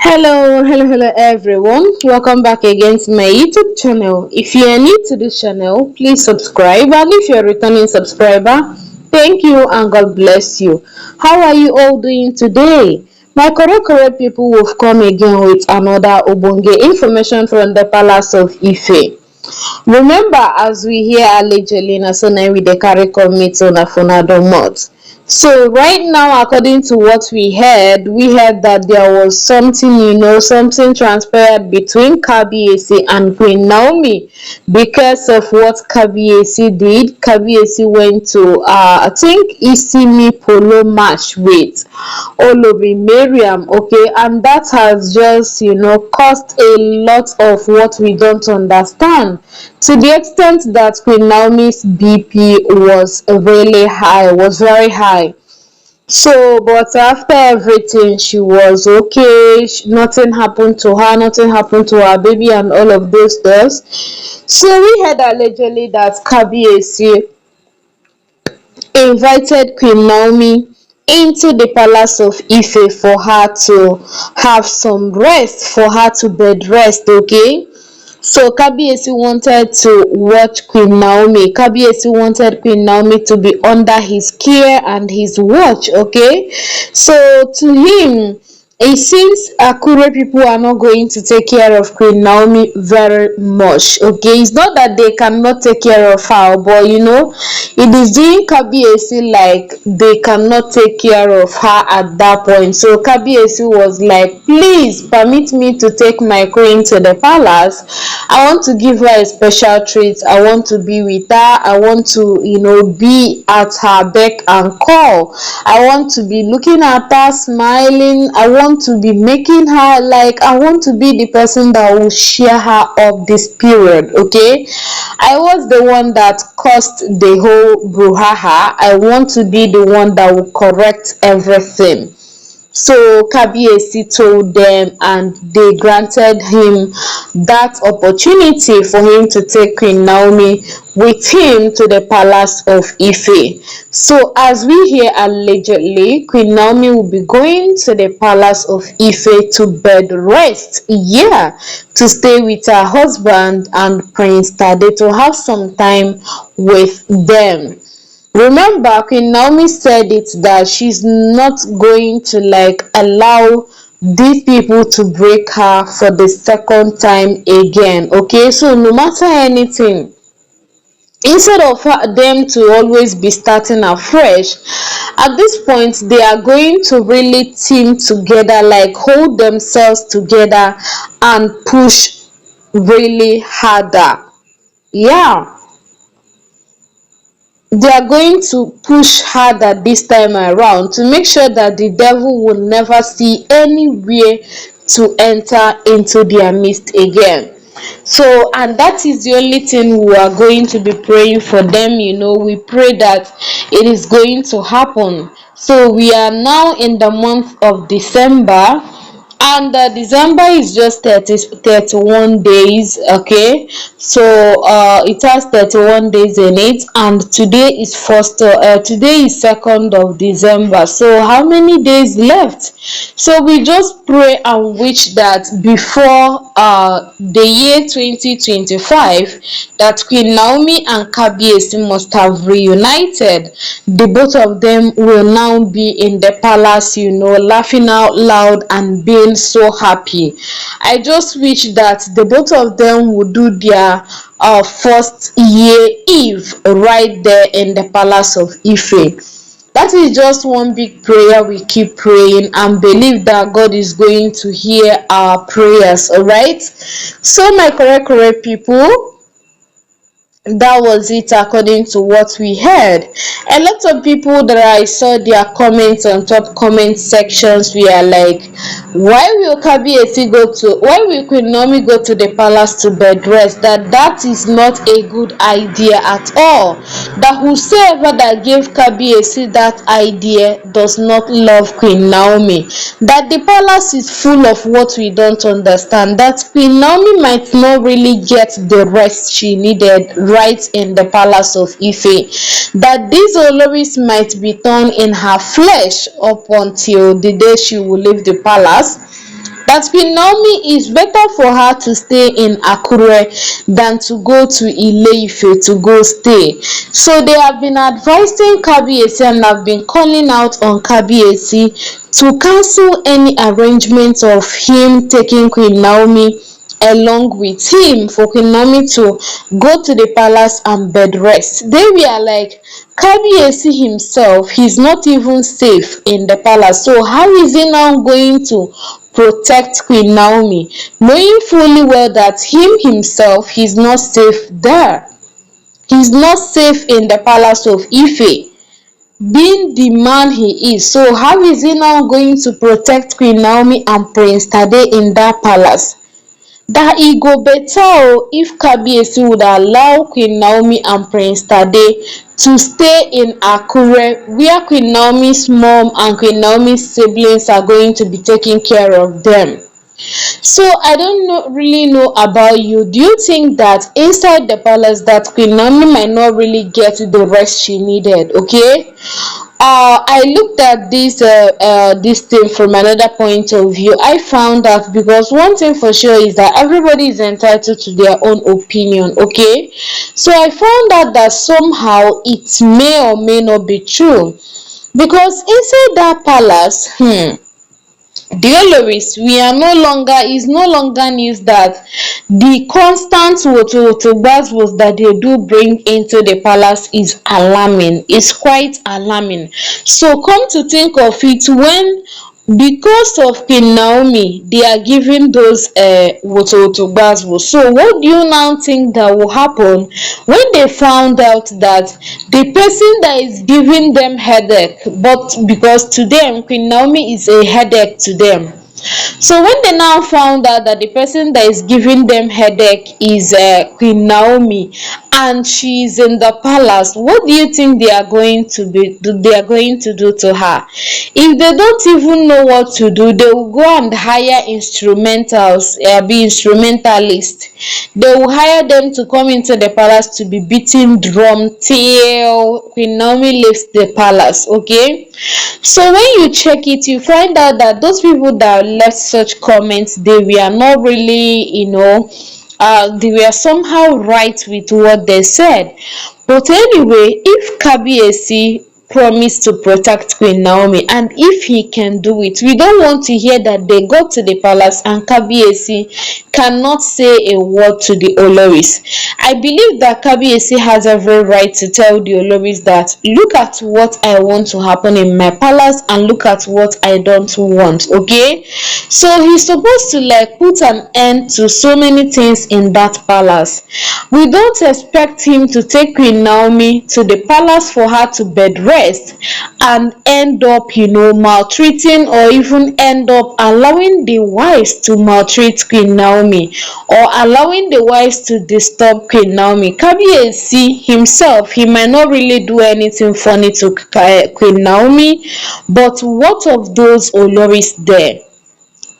Hello everyone. Welcome back again to my YouTube channel. If you are new to this channel, please subscribe, and if you're a returning subscriber, thank you and God bless you. How are you all doing today? My correct people will come again with another Obonge information from the Palace of Ife. Remember, as we hear allegedly na so na we dey carry come meet una for una domot. So right now, according to what we heard that there was something, something transpired between Kabiyesi and Queen Naomi because of what Kabiyesi did. Kabiyesi went to, I think, Isimi polo match with olori Mariam, okay, and that has just, caused a lot of what we don't understand, to the extent that Queen Naomi's BP was really high, was very high. So, but after everything, she was okay. Nothing happened to her, nothing happened to her baby, and all of those stuff. So, we heard allegedly that Kabiyesi invited Queen Naomi into the palace of Ife for her to have some rest, for her to bed rest, okay? So Kabiyesi wanted to watch Queen Naomi. Kabiyesi wanted Queen Naomi to be under his care and his watch, okay? So to him, it seems Akure people are not going to take care of Queen Naomi very much, okay? It's not that they cannot take care of her, but it is doing Kabiyesi like they cannot take care of her at that point. So Kabiyesi was like, please permit me to take my queen to the palace. I want to give her a special treat. I want to be with her. I want to, be at her beck and call. I want to be looking at her, smiling. I want to be making her like, I want to be the person that will cheer her up this period, okay? I was the one that caused the whole brouhaha. I want to be the one that will correct everything. So Kabiyesi told them, and they granted him that opportunity for him to take Queen Naomi with him to the palace of Ife. So as we hear allegedly, Queen Naomi will be going to the palace of Ife to bed rest, to stay with her husband and Prince Tade, to have some time with them. Remember, Queen Naomi said it that she's not going to allow these people to break her for the second time again. Okay, so no matter anything, instead of them to always be starting afresh, at this point they are going to really team together, like hold themselves together and push really harder. They are going to push harder this time around to make sure that the devil will never see anywhere to enter into their midst again. So, and that is the only thing we are going to be praying for them. We pray that it is going to happen. So we are now in the month of December, and December is just 31 days, okay? So it has 31 days in it, and today is today is 2nd of December. So how many days left? So we just pray and wish that before the year 2025, that Queen Naomi and Kabiyesi must have reunited. The both of them will now be in the palace, laughing out loud and being so happy. I just wish that the both of them would do their first year eve right there in the palace of Ife. That is just one big prayer we keep praying and believe that God is going to hear our prayers. All right, so my correct people, that was it according to what we heard. A lot of people that I saw their comments on top comment sections were like, why will Queen Naomi go to the palace to bed rest? That is not a good idea at all. That whosoever that gave Kabiyesi that idea does not love Queen Naomi. That the palace is full of what we don't understand. That Queen Naomi might not really get the rest she needed right in the palace of Ife. That these oloris might be torn in her flesh up until the day she will leave the palace. that Queen Naomi is better for her to stay in Akure than to go to Ile-Ife to go stay. So they have been advising Kabiyesi and have been calling out on Kabiyesi to cancel any arrangement of him taking Queen Naomi along with him, for Queen Naomi to go to the palace and bed rest. They were like, Kabiyesi himself, he's not even safe in the palace, so how is he now going to protect Queen Naomi, knowing fully well that him himself, he's not safe there, he's not safe in the palace of Ife, being the man he is. So how is he now going to protect Queen Naomi and Prince Tade in that palace? That e go better if Kabiyesi would allow Queen Naomi and Prince Tade to stay in Akure, where Queen Naomi's mom and Queen Naomi's siblings are going to be taking care of them. So I don't really know about you. Do you think that inside the palace that Queen Naomi might not really get the rest she needed? Okay. I looked at this thing from another point of view. I found that, because one thing for sure is that everybody is entitled to their own opinion, okay? So I found out that somehow it may or may not be true, because inside that palace, the oloris, we are no longer, is no longer news that the constant was that they do bring into the palace is alarming, is quite alarming. So come to think of it, when because of Queen Naomi, they are giving those so what do you now think that will happen when they found out that the person that is giving them headache, but because to them Queen Naomi is a headache to them, so when they now found out that the person that is giving them headache is Queen Naomi, and she is in the palace, what do you think they are going to do to her? If they don't even know what to do, they will go and hire instrumentals, be instrumentalists. They will hire them to come into the palace to be beating drum till Queen Naomi leaves the palace, okay? So when you check it, you find out that those people that left such comments, they were not really, they were somehow right with what they said. But anyway, if Kabiyesi promised to protect Queen Naomi, and if he can do it, we don't want to hear that they go to the palace and Kabiyesi cannot say a word to the oloris. I believe that Kabiyesi has every right to tell the oloris that, look at what I want to happen in my palace and look at what I don't want, okay? So he's supposed to like put an end to so many things in that palace. We don't expect him to take Queen Naomi to the palace for her to bed rest and end up, maltreating, or even end up allowing the wives to maltreat Queen Naomi, or allowing the wives to disturb Queen Naomi. Kabiyesi himself, he might not really do anything funny to Queen Naomi, but what of those oloris there?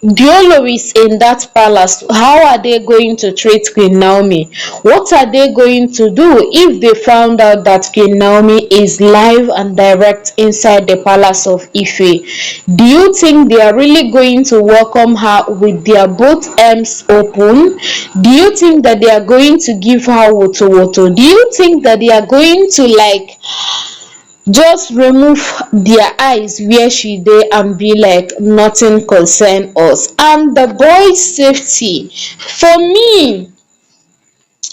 The oloris in that palace, how are they going to treat Queen Naomi? What are they going to do if they found out that Queen Naomi is live and direct inside the palace of Ife? Do you think they are really going to welcome her with their both arms open? Do you think that they are going to give her woto? Do you think that they are going to just remove their eyes where she dey and be like nothing concern us? And the boy's safety, for me,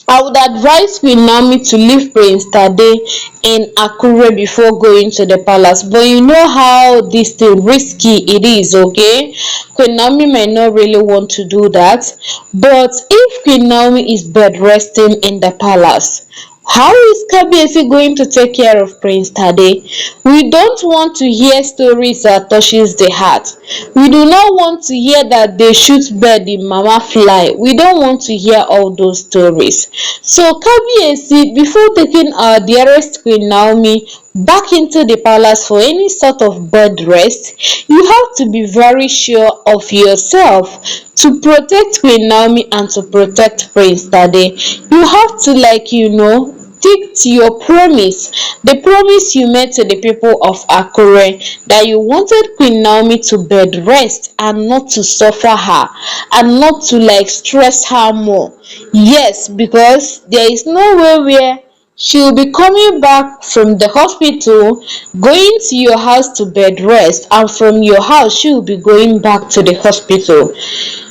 I would advise Queen Naomi to leave Prince Tade in Akure before going to the palace. But you know how this thing risky it is, okay? Queen Naomi might not really want to do that. But if Queen Naomi is bed resting in the palace, how is Kabiyesi going to take care of Prince Tade? We don't want to hear stories that touches the heart. We do not want to hear that they shoot bird in mama fly. We don't want to hear all those stories. So Kabiyesi, before taking our dearest Queen Naomi back into the palace for any sort of bed rest, you have to be very sure of yourself to protect Queen Naomi and to protect Prince Tade. You have to stick to your promise, the promise you made to the people of Akure, that you wanted Queen Naomi to bed rest and not to suffer her and not to like stress her more. Yes, because there is no way where she will be coming back from the hospital, going to your house to bed rest, and from your house she will be going back to the hospital.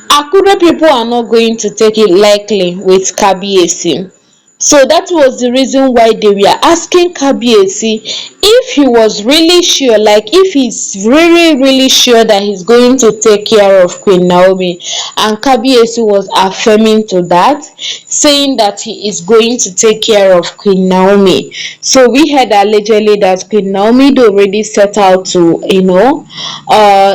Akure people are not going to take it lightly with Kabiyesi. So that was the reason why they were asking Kabiyesi if he was really sure, like if he's really sure that he's going to take care of Queen Naomi. And Kabiyesi was affirming to that, saying that he is going to take care of Queen Naomi. So we heard allegedly that Queen Naomi had already set out to,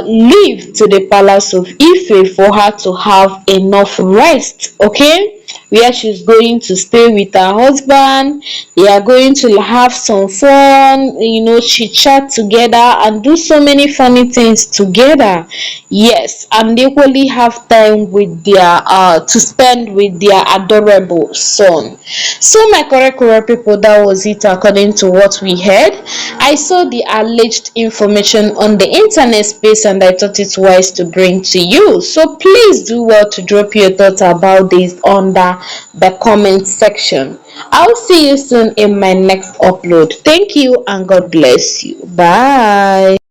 leave to the palace of Ife for her to have enough rest. Okay, where she's going to stay with her husband. They are going to have some fun, chit chat together and do so many funny things together. Yes, and they equally have time with their to spend with their adorable son. So my correct people, that was it according to what we heard. I saw the alleged information on the internet space and I thought it wise to bring to you. So please do well to drop your thoughts about this under the comment section. I'll see you soon in my next upload. Thank you and God bless you. Bye.